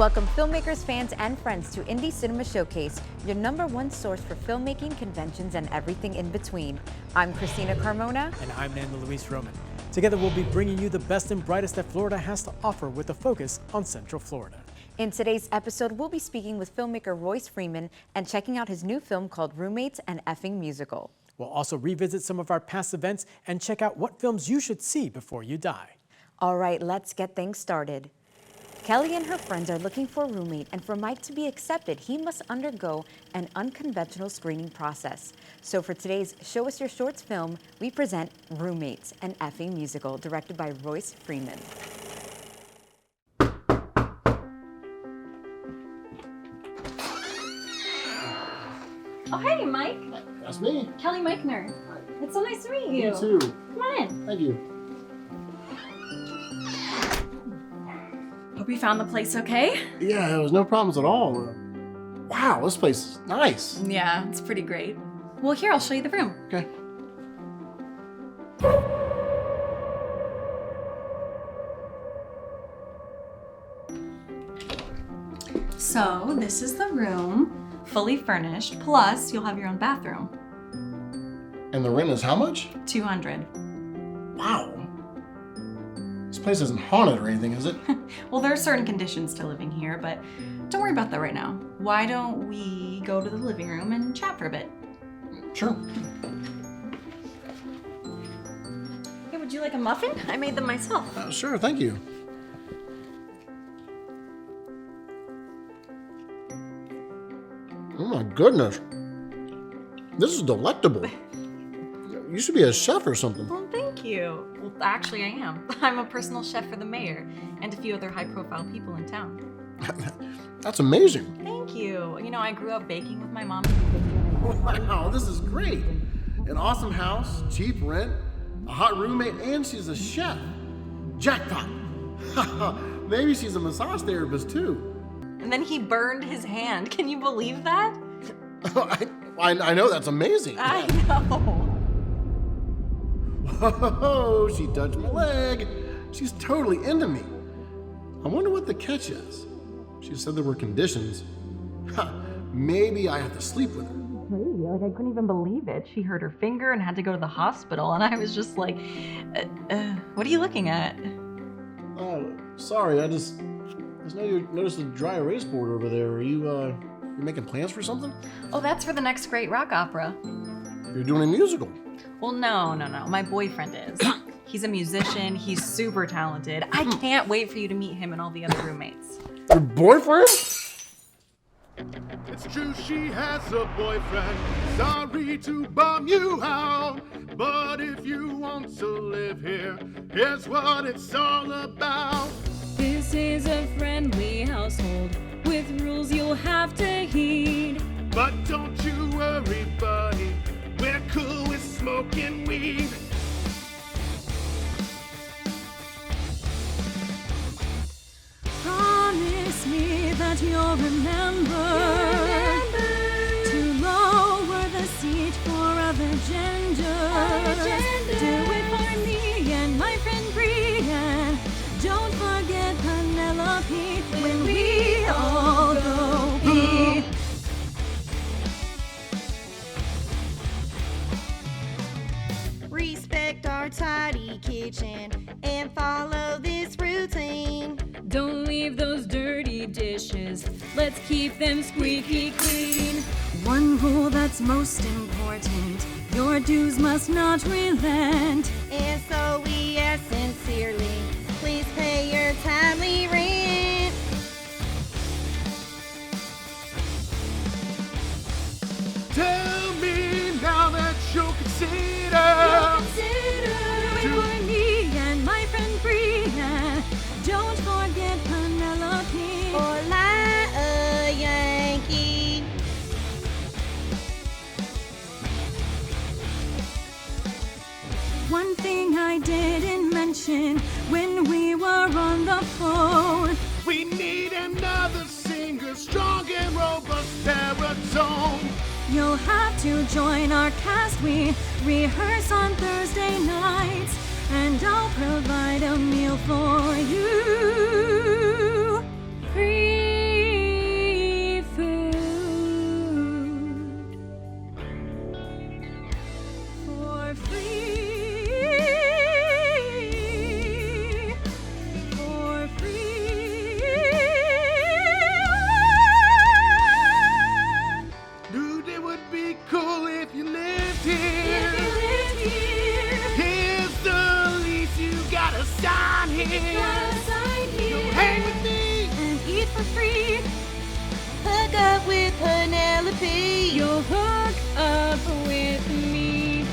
Welcome filmmakers, fans, and friends to Indie Cinema Showcase, your #1 source for filmmaking, conventions, and everything in between. I'm Christina Carmona. And I'm Nando Luis Roman. Together we'll be bringing you the best and brightest that Florida has to offer with a focus on Central Florida. In today's episode, we'll be speaking with filmmaker Royce Freeman and checking out his new film called Roommates, an Effing Musical. We'll also revisit some of our past events and check out what films you should see before you die. All right, let's get things started. Kelly and her friends are looking for a roommate, and for Mike to be accepted, he must undergo an unconventional screening process. So for today's Show Us Your Shorts film, we present Roommates, an Effing Musical, directed by Royce Freeman. Oh, hey, Mike. That's me. Kelly Meichner. It's so nice to meet you. You too. Come on in. Thank you. Hope you found the place okay? Yeah, there was no problems at all. Wow, this place is nice. Yeah, it's pretty great. Well, here, I'll show you the room. Okay. So, this is the room, fully furnished, plus you'll have your own bathroom. And the rent is how much? $200. Wow. This place isn't haunted or anything, is it? Well, there are certain conditions to living here, but don't worry about that right now. Why don't we go to the living room and chat for a bit? Sure. Hey, would you like a muffin? I made them myself. Sure, thank you. Oh my goodness. This is delectable. You should be a chef or something. Well, thank you. Well, actually, I am. I'm a personal chef for the mayor and a few other high-profile people in town. That's amazing. Thank you. You know, I grew up baking with my mom. Wow, this is great. An awesome house, cheap rent, a hot roommate, and she's a chef. Jackpot. Maybe she's a massage therapist too. And then he burned his hand. Can you believe that? I know, that's amazing. I know. Whoa, she touched my leg. She's totally into me. I wonder what the catch is. She said there were conditions. Maybe I have to sleep with her. Maybe. Like, I couldn't even believe it. She hurt her finger and had to go to the hospital. And I was just like, what are you looking at? Oh, sorry. I just know you noticed a dry erase board over there. Are you making plans for something? Oh, that's for the next great rock opera. You're doing a musical. Well, no. My boyfriend is. He's a musician. He's super talented. I can't wait for you to meet him and all the other roommates. Your boyfriend? It's true she has a boyfriend. Sorry to bum you out, but if you want to live here, here's what it's all about. This is a friendly household with rules you'll have to heed. But don't you worry, buddy, we're cool with smoking weed. Promise me that you'll remember to lower the seat for other genders. Do it for me and my friend Brienne. Don't forget Penelope when we all go pee. Respect our tidy kitchen and follow this routine. Don't leave those dirty dishes. Let's keep them squeaky clean. One rule that's most important: your dues must not relent. And so we ask sincerely, please pay your timely rent. Tell me now that you'll consider. Do it for me and my friend Brienne. Don't forget Penelope. Or lie a Yankee. One thing I didn't mention when we were on the phone. We need another singer, strong and robust baritone. You'll have to join our cast. We rehearse on Thursday nights, and I'll provide a meal for you. Free hook up with Penelope. You'll hook up with me.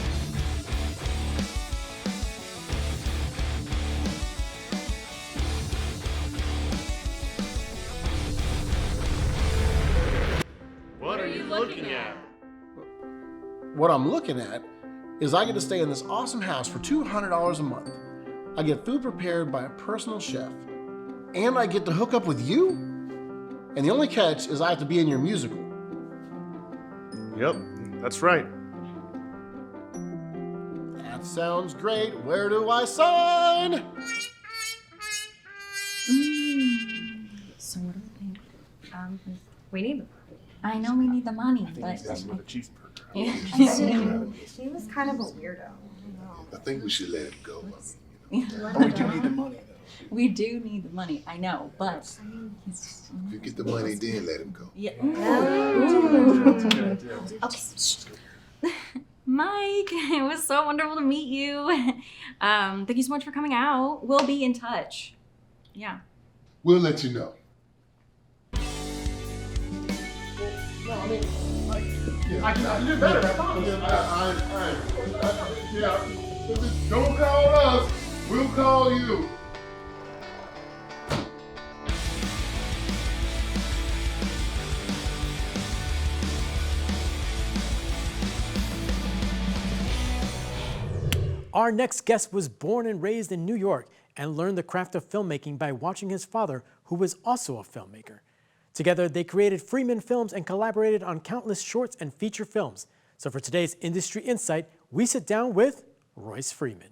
What are you looking at? What I'm looking at is I get to stay in this awesome house for $200 a month. I get food prepared by a personal chef. And I get to hook up with you? And the only catch is I have to be in your musical. Yep, that's right. That sounds great. Where do I sign? So what do we think? We need. I know we need the money, but That's with a cheeseburger. She was kind of a weirdo. I think we should let it go. We do need the money, though. we do need the money. I know, but he's just. If you get the money, then let him go. Yeah. Okay. Mike, it was so wonderful to meet you. Thank you so much for coming out. We'll be in touch. Yeah. We'll let you know. No, I mean, I can do better, I promise. Yeah. Don't call us. We'll call you. Our next guest was born and raised in New York and learned the craft of filmmaking by watching his father, who was also a filmmaker. Together, they created Freeman Films and collaborated on countless shorts and feature films. So for today's Industry Insight, we sit down with Royce Freeman.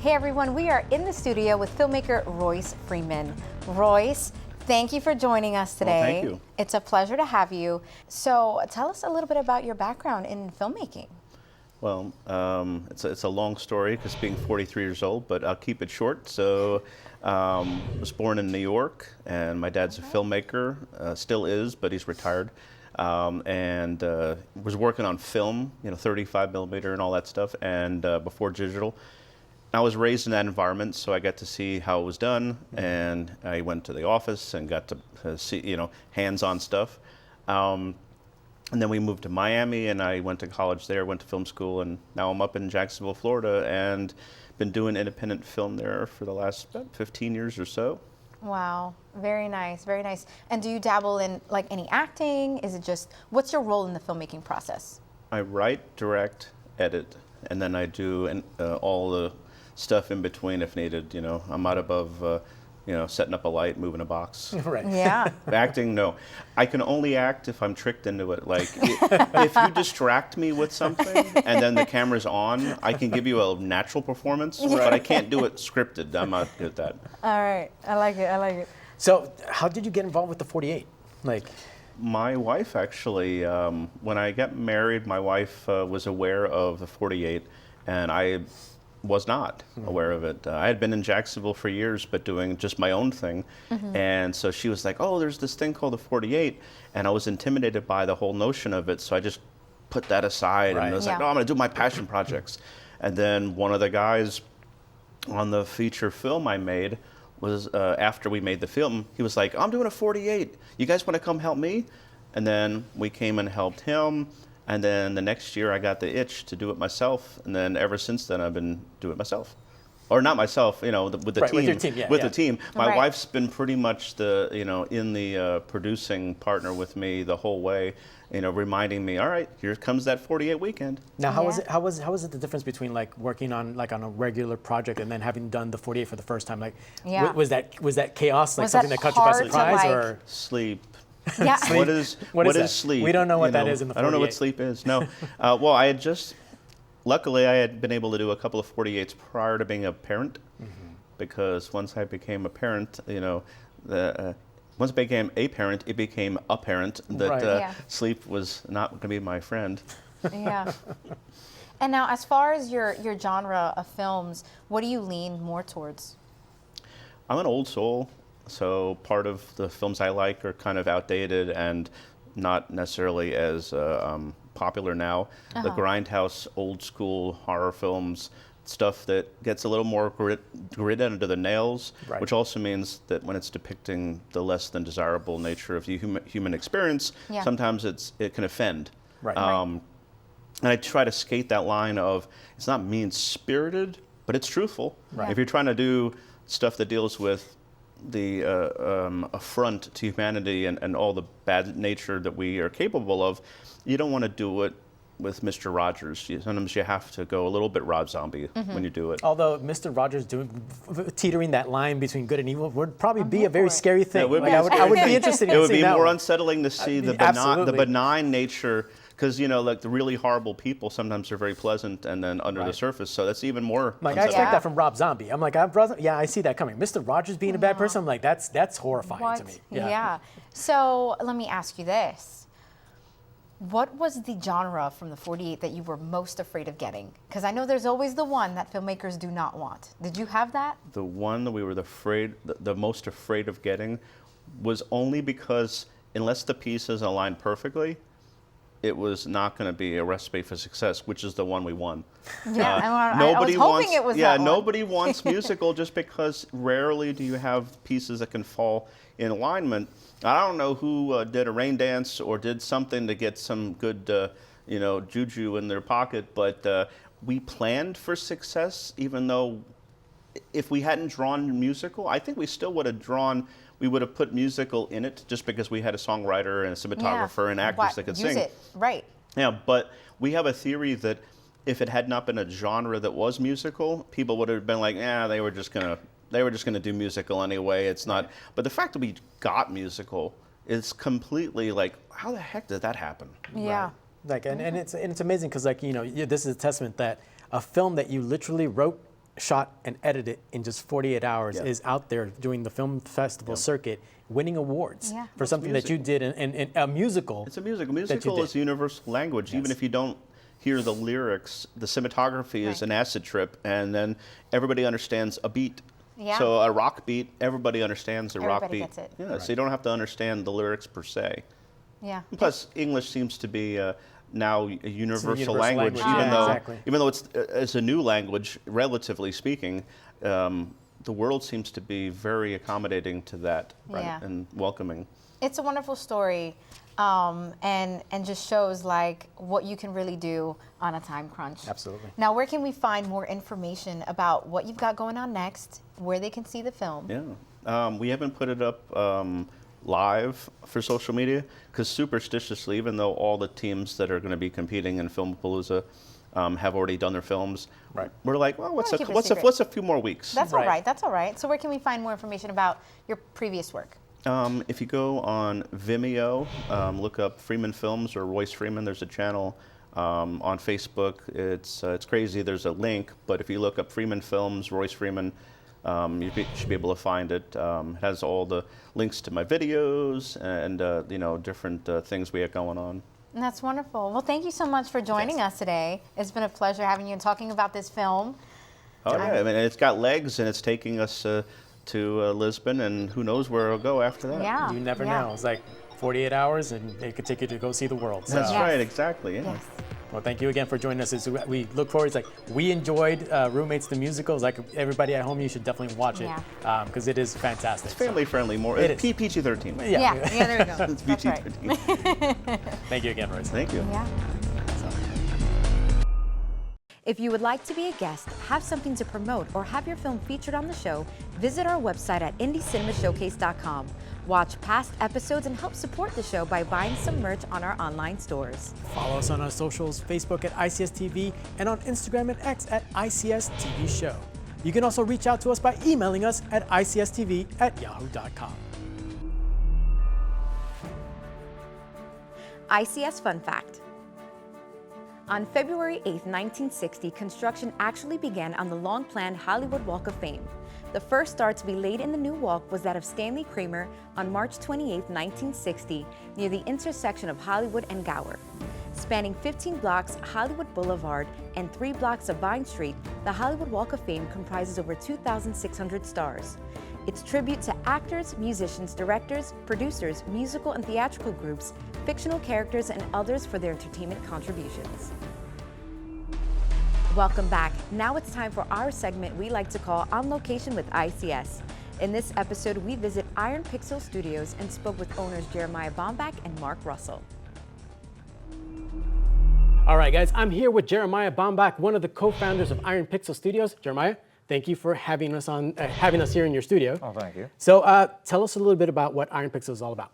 Hey everyone, we are in the studio with filmmaker Royce Freeman. Royce, thank you for joining us today. Well, thank you. It's a pleasure to have you. So tell us a little bit about your background in filmmaking. Well, it's a long story because being 43 years old, but I'll keep it short. So, was born in New York, and my dad's a filmmaker, still is, but he's retired, and was working on film, 35 millimeter and all that stuff, and before digital. I was raised in that environment, so I got to see how it was done, and I went to the office and got to see, hands-on stuff. And then we moved to Miami, and I went to college there, went to film school, and now I'm up in Jacksonville, Florida, and been doing independent film there for the last about 15 years or so. Wow, very nice, very nice. And do you dabble in like any acting? Is it just, what's your role in the filmmaking process? I write, direct, edit, and then I do all the stuff in between if needed. I'm not above setting up a light, moving a box. Right. Yeah. Acting, no. I can only act if I'm tricked into it. Like, if you distract me with something and then the camera's on, I can give you a natural performance, but I can't do it scripted. I'm not good at that. All right, I like it, I like it. So how did you get involved with the 48? My wife actually, when I got married, my wife was aware of the 48, and I was not aware of it. I had been in Jacksonville for years, but doing just my own thing. And so she was like, oh, there's this thing called the 48. And I was intimidated by the whole notion of it. So I just put that aside and I was like, no, I'm going to do my passion projects. And then one of the guys on the feature film I made was, after we made the film, he was like, I'm doing a 48. You guys want to come help me? And then we came and helped him. And then the next year I got the itch to do it myself, and then ever since then I've been doing it myself. Or not myself, with the team. With your team, With the team. My wife's been pretty much the, in the producing partner with me the whole way, reminding me, all right, here comes that 48 weekend. Now, how was it the difference between working on on a regular project and then having done the 48 for the first time? Was that chaos, Was something that that caught you by hard to, surprise, or sleep? Yeah. What is sleep? We don't know what that is in the 48. I don't know what sleep is. No. Well, luckily I had been able to do a couple of 48s prior to being a parent, because once I became a parent, once I became a parent, it became apparent that sleep was not going to be my friend. Yeah. And now, as far as your genre of films, what do you lean more towards? I'm an old soul. So part of the films I like are kind of outdated and not necessarily as popular now. The grindhouse, old school horror films, stuff that gets a little more grit under the nails, Right. which also means that when it's depicting the less than desirable nature of the human experience, Yeah. sometimes it can offend. Right. And I try to skate that line of, it's not mean-spirited, but it's truthful. Right. If you're trying to do stuff that deals with the affront to humanity and all the bad nature that we are capable of, you don't want to do it with Mr. Rogers. Sometimes you have to go a little bit Rob Zombie when you do it. Although Mr. Rogers teetering that line between good and evil would probably be a very scary thing. Yeah, it would Like, be I would be interested in It would seeing be that more one. unsettling to see the Absolutely. benign nature, because like the really horrible people sometimes are very pleasant and then under the Right. surface. So that's even more. Like, I unsettling. expect that from Rob Zombie. I'm like, yeah, I see that coming. Mr. Rogers being a bad person, I'm like, that's horrifying to me. Yeah. So let me ask you this. What was the genre from the 48 that you were most afraid of getting? Because I know there's always the one that filmmakers do not want. Did you have that? The one that we were the most afraid of getting was only because unless the pieces aligned perfectly, it was not going to be a recipe for success, which is the one we won. Yeah, I was hoping it was that one. Nobody wants musical just because rarely do you have pieces that can fall in alignment. I don't know who did a rain dance or did something to get some good, juju in their pocket, but we planned for success, even though if we hadn't drawn musical, I think we still would have put musical in it just because we had a songwriter and a cinematographer and actors that could use sing. it, right. Yeah, but we have a theory that if it had not been a genre that was musical, people would have been like, they were just gonna do musical anyway. It's not. But the fact that we got musical is completely like, how the heck did that happen? Yeah. Right. Like, and it's amazing because this is a testament that a film that you literally wrote, shot, and edited in just 48 hours is out there doing the film festival circuit, winning awards for something that you did in a musical. It's a musical. Musical is universal language. Even if you don't hear the lyrics, the cinematography is an acid trip, and then everybody understands a beat. Yeah. So a rock beat, everybody understands a rock beat. Gets it. Yeah, so you don't have to understand the lyrics per se. Yeah. Plus, English seems to be now a universal language, exactly. even though it's a new language, relatively speaking. The world seems to be very accommodating to that and welcoming. It's a wonderful story, and just shows like what you can really do on a time crunch. Absolutely. Now, where can we find more information about what you've got going on next, where they can see the film? Yeah, we haven't put it up live for social media because superstitiously, even though all the teams that are going to be competing in Filmapalooza have already done their films, we're like, well, what's a few more weeks? That's all right. That's all right. So where can we find more information about your previous work? If you go on Vimeo, look up Freeman Films or Royce Freeman. There's a channel on Facebook. It's crazy. There's a link, but if you look up Freeman Films, Royce Freeman, you should be able to find it. It has all the links to my videos and different things we have going on. And that's wonderful. Well, thank you so much for joining us today. It's been a pleasure having you and talking about this film. Oh yeah, I mean it's got legs and it's taking us to Lisbon, and who knows where it'll go after that. Yeah. You never know. It's like 48 hours, and it could take you to go see the world. So. That's right, exactly. Yeah. Yes. Well, thank you again for joining us. We look forward. It's like we enjoyed Roommates the musical. It's like everybody at home, you should definitely watch it because it is fantastic. It's family friendly, more. It is. PG-13. Yeah, there we go. It's PG-13. Thank you again, Royce. Thank you. Yeah. If you would like to be a guest, have something to promote, or have your film featured on the show, visit our website at indiecinemashowcase.com. Watch past episodes and help support the show by buying some merch on our online stores. Follow us on our socials, Facebook at ICS TV, and on Instagram and X at ICS TV Show. You can also reach out to us by emailing us at icstv@yahoo.com. ICS Fun Fact. On February 8, 1960, construction actually began on the long-planned Hollywood Walk of Fame. The first star to be laid in the new walk was that of Stanley Kramer on March 28, 1960, near the intersection of Hollywood and Gower. Spanning 15 blocks, Hollywood Boulevard, and 3 blocks of Vine Street, the Hollywood Walk of Fame comprises over 2,600 stars. It's tribute to actors, musicians, directors, producers, musical and theatrical groups, fictional characters, and others for their entertainment contributions. Welcome back. Now it's time for our segment we like to call On Location with ICS. In this episode, we visit Iron Pixel Studios and spoke with owners Jeremiah Baumbach and Mark Russell. All right, guys, I'm here with Jeremiah Baumbach, one of the co-founders of Iron Pixel Studios. Jeremiah, thank you for having us here in your studio. Oh, thank you. So tell us a little bit about what Iron Pixel is all about.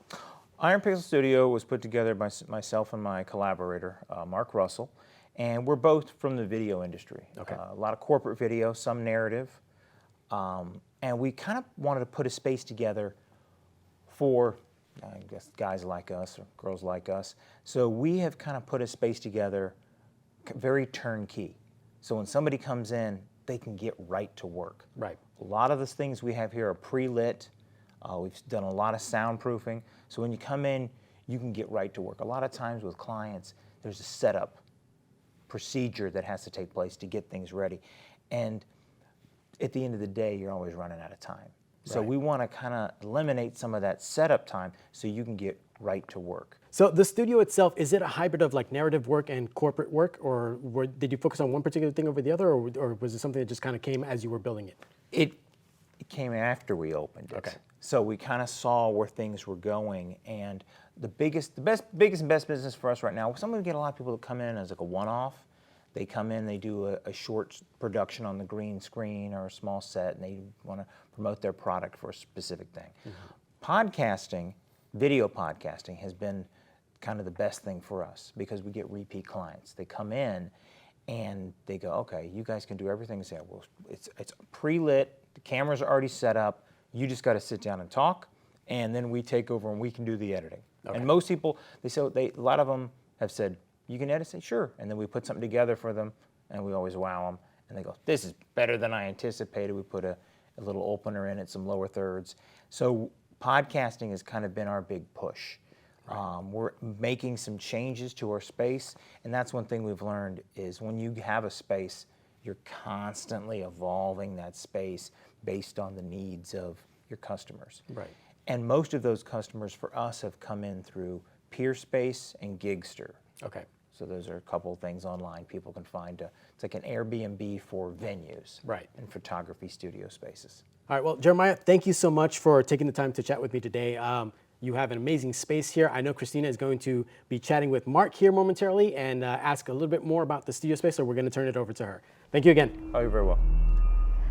Iron Pixel Studio was put together by myself and my collaborator, Mark Russell, and we're both from the video industry. Okay. A lot of corporate video, some narrative, and we kind of wanted to put a space together for, I guess, guys like us or girls like us. So we have kind of put a space together very turnkey. So when somebody comes in, they can get right to work. Right. A lot of the things we have here are pre-lit. We've done a lot of soundproofing. So when you come in, you can get right to work. A lot of times with clients, there's a setup procedure that has to take place to get things ready. And at the end of the day, you're always running out of time. So we want to kind of eliminate some of that setup time so you can get right to work. So the studio itself, is it a hybrid of like narrative work and corporate work, or did you focus on one particular thing over the other, or was it something that just kind of came as you were building it? It came after we opened it. Okay. So we kind of saw where things were going, and the biggest and best business for us right now, we get a lot of people that come in as like a one-off. They come in, they do a short production on the green screen or a small set, and they want to promote their product for a specific thing. Mm-hmm. Podcasting, video podcasting, has been kind of the best thing for us because we get repeat clients. They come in and they go, okay, you guys can do everything. They say, well, it's pre-lit, the cameras are already set up, you just got to sit down and talk, and then we take over and we can do the editing. Okay. And most people, a lot of them have said, you can edit? Say, sure. And then we put something together for them, and we always wow them. And they go, this is better than I anticipated. We put a little opener in it, some lower thirds. So podcasting has kind of been our big push. Right. We're making some changes to our space, and that's one thing we've learned is when you have a space, you're constantly evolving that space based on the needs of your customers. Right. And most of those customers for us have come in through Peerspace and Gigster. Okay. So those are a couple of things online people can find. It's like an Airbnb for venues, right, and photography studio spaces. All right, well, Jeremiah, thank you so much for taking the time to chat with me today. You have an amazing space here. I know Christina is going to be chatting with Mark here momentarily and ask a little bit more about the studio space, so we're going to turn it over to her. Thank you again. Oh, you're very welcome.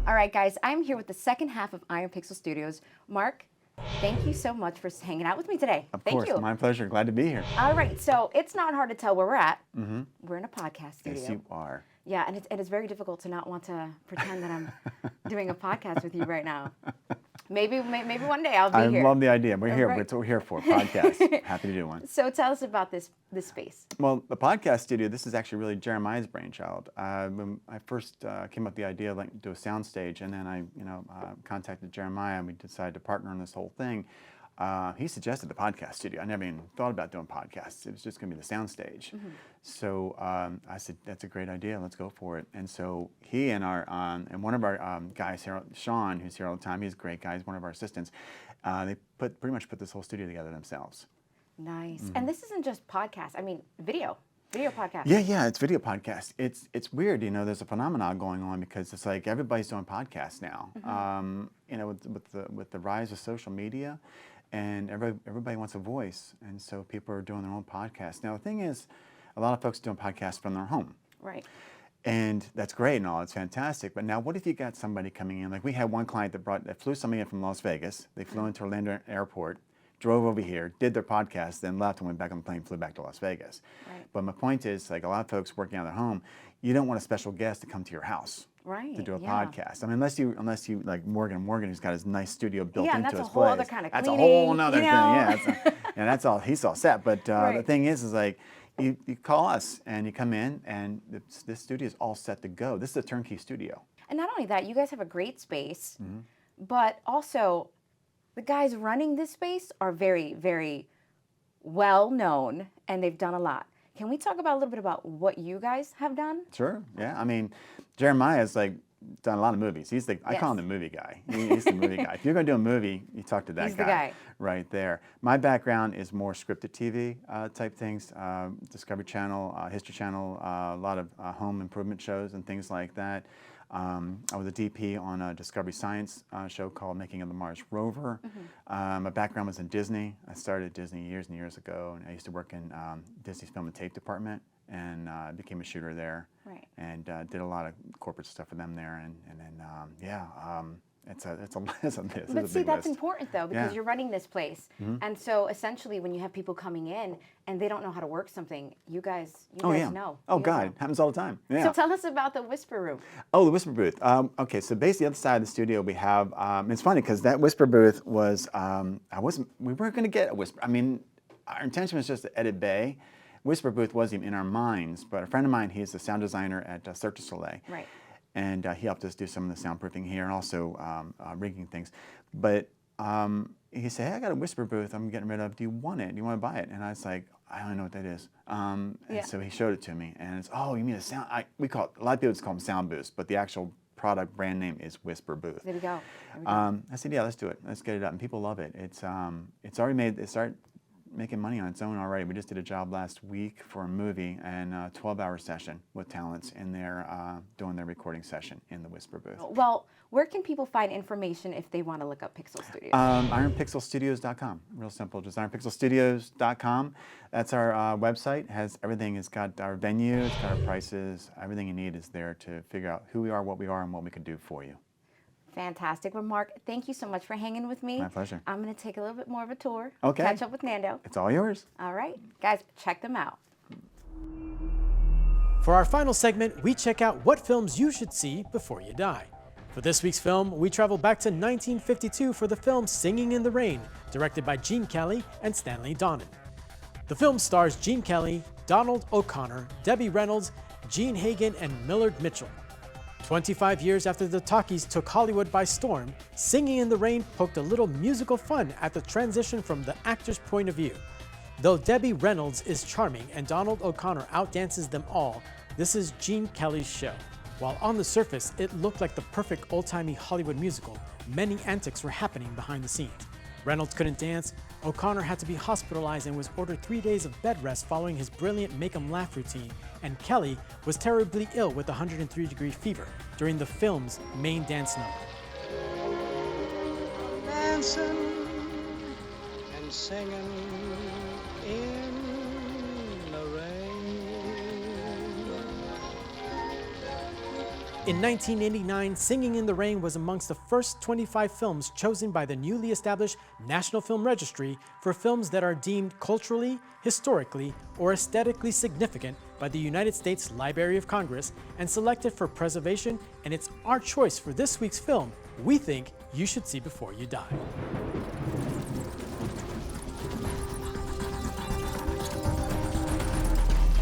All right, guys, I'm here with the second half of Iron Pixel Studios. Mark, thank you so much for hanging out with me today. Of Thank course, you. my pleasure. Glad to be here. All right, so it's not hard to tell where we're at. Mm-hmm. We're in a podcast studio. Yes, you are. Yeah, and it's very difficult to not want to pretend that I'm doing a podcast with you right now. Maybe one day I'll be here. I love the idea. We're here. Right. That's what we're here for. Podcast. Happy to do one. So tell us about this space. Well, the podcast studio. This is actually really Jeremiah's brainchild. When I first came up with the idea to do a sound stage, and then I contacted Jeremiah, and we decided to partner on this whole thing. He suggested the podcast studio. I never even thought about doing podcasts. It was just going to be the sound stage. Mm-hmm. So I said, that's a great idea. Let's go for it. And so he and and one of our guys here, Sean, who's here all the time, he's a great guy. He's one of our assistants. They pretty much put this whole studio together themselves. Nice. Mm-hmm. And this isn't just podcast. I mean, video podcast. Yeah, it's video podcast. It's weird, there's a phenomenon going on because it's like everybody's doing podcasts now. Mm-hmm. With the rise of social media, and everybody wants a voice, and so people are doing their own podcasts. Now the thing is, a lot of folks are doing podcasts from their home. Right. And that's great and all, it's fantastic. But now what if you got somebody coming in, like we had one client that flew somebody in from Las Vegas. They flew into Orlando Airport, drove over here, did their podcast, then left and went back on the plane, flew back to Las Vegas. Right. But my point is, like a lot of folks working out of their home, you don't want a special guest to come to your house. Right, to do a podcast. I mean, unless you like Morgan, who's got his nice studio built into his place. Yeah, that's a whole other kind of cleaning. That's a whole other thing. Yeah, and that's all. He's all set. But right. The thing is like, you call us and you come in, and this studio is all set to go. This is a turnkey studio. And not only that, you guys have a great space, mm-hmm. but also the guys running this space are very, very well known, and they've done a lot. Can we talk about a little bit about what you guys have done? Sure. Yeah. I mean, Jeremiah is like done a lot of movies. He's the, I call him the movie guy. He's the movie guy. If you're going to do a movie, you talk to that He's the guy. right there. My background is more scripted TV type things, Discovery Channel, History Channel, a lot of home improvement shows and things like that. I was a DP on a Discovery Science show called Making of the Mars Rover. My background was in Disney. I started at Disney years and years ago, and I used to work in Disney's film and tape department, and became a shooter there. Right. And did a lot of corporate stuff for them there, and then it's a But see, that's important though, because you're running this place, Mhm. and so essentially, when you have people coming in and they don't know how to work something, you guys Oh yeah. know. Oh You guys God, know. it happens all the time. Yeah. So tell us about the Whisper Room. Oh, the Whisper booth. Okay, so basically, the other side of the studio, we have. It's funny because that Whisper booth was. We weren't going to get a Whisper. I mean, our intention was just to edit Bay. Whisper booth wasn't even in our minds, but a friend of mine, he's the sound designer at Cirque du Soleil. Right. And he helped us do some of the soundproofing here and also rigging things. But he said, hey, I got a Whisper booth I'm getting rid of. Do you want it? Do you want to buy it? And I was like, I don't know what that is. And so he showed it to me. And it's, oh, you mean a sound? We call it, a lot of people just call them sound booths, but the actual product brand name is Whisper booth. There we go. I said, yeah, let's do it. Let's get it up. And people love it. It's already made, it started making money on its own already. We just did a job last week for a movie and a 12-hour session with talents in there doing their recording session in the Whisper booth. Well, where can people find information if they want to look up Pixel Studios? IronPixelStudios.com. Real simple, just IronPixelStudios.com. That's our website. Has everything. It's got our venue, it's got our prices. Everything you need is there to figure out who we are, what we can do for you. Fantastic. Well, Mark, thank you so much for hanging with me. My pleasure. I'm going to take a little bit more of a tour. Okay. Catch up with Nando. It's all yours. All right. Guys, check them out. For our final segment, we check out what films you should see before you die. For this week's film, we travel back to 1952 for the film Singing in the Rain, directed by Gene Kelly and Stanley Donen. The film stars Gene Kelly, Donald O'Connor, Debbie Reynolds, Gene Hagen, and Millard Mitchell. 25 years after the talkies took Hollywood by storm, Singing in the Rain poked a little musical fun at the transition from the actor's point of view. Though Debbie Reynolds is charming and Donald O'Connor outdances them all, this is Gene Kelly's show. While on the surface, it looked like the perfect old-timey Hollywood musical, many antics were happening behind the scenes. Reynolds couldn't dance, O'Connor had to be hospitalized and was ordered 3 days of bed rest following his brilliant make-'em-laugh routine, and Kelly was terribly ill with 103-degree fever during the film's main dance number. Dancing and singing in the rain. In 1989, Singing in the Rain was amongst the first 25 films chosen by the newly established National Film Registry for films that are deemed culturally, historically, or aesthetically significant by the United States Library of Congress and selected for preservation, and it's our choice for this week's film we think you should see before you die.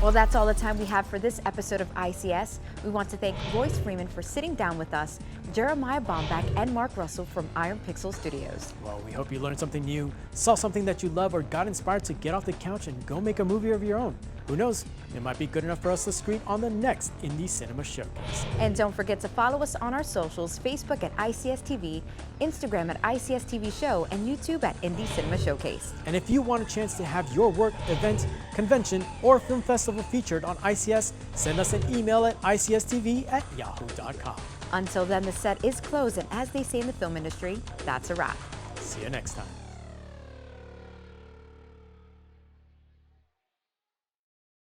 Well, that's all the time we have for this episode of ICS. We want to thank Royce Freeman for sitting down with us, Jeremiah Baumbach and Mark Russell from Iron Pixel Studios. Well, we hope you learned something new, saw something that you love, or got inspired to get off the couch and go make a movie of your own. Who knows, it might be good enough for us to screen on the next Indie Cinema Showcase. And don't forget to follow us on our socials, Facebook at ICS TV, Instagram at ICS TV Show, and YouTube at Indie Cinema Showcase. And if you want a chance to have your work, event, convention, or film festival featured on ICS, send us an email at icstv@yahoo.com. Until then, the set is closed, and as they say in the film industry, that's a wrap. See you next time.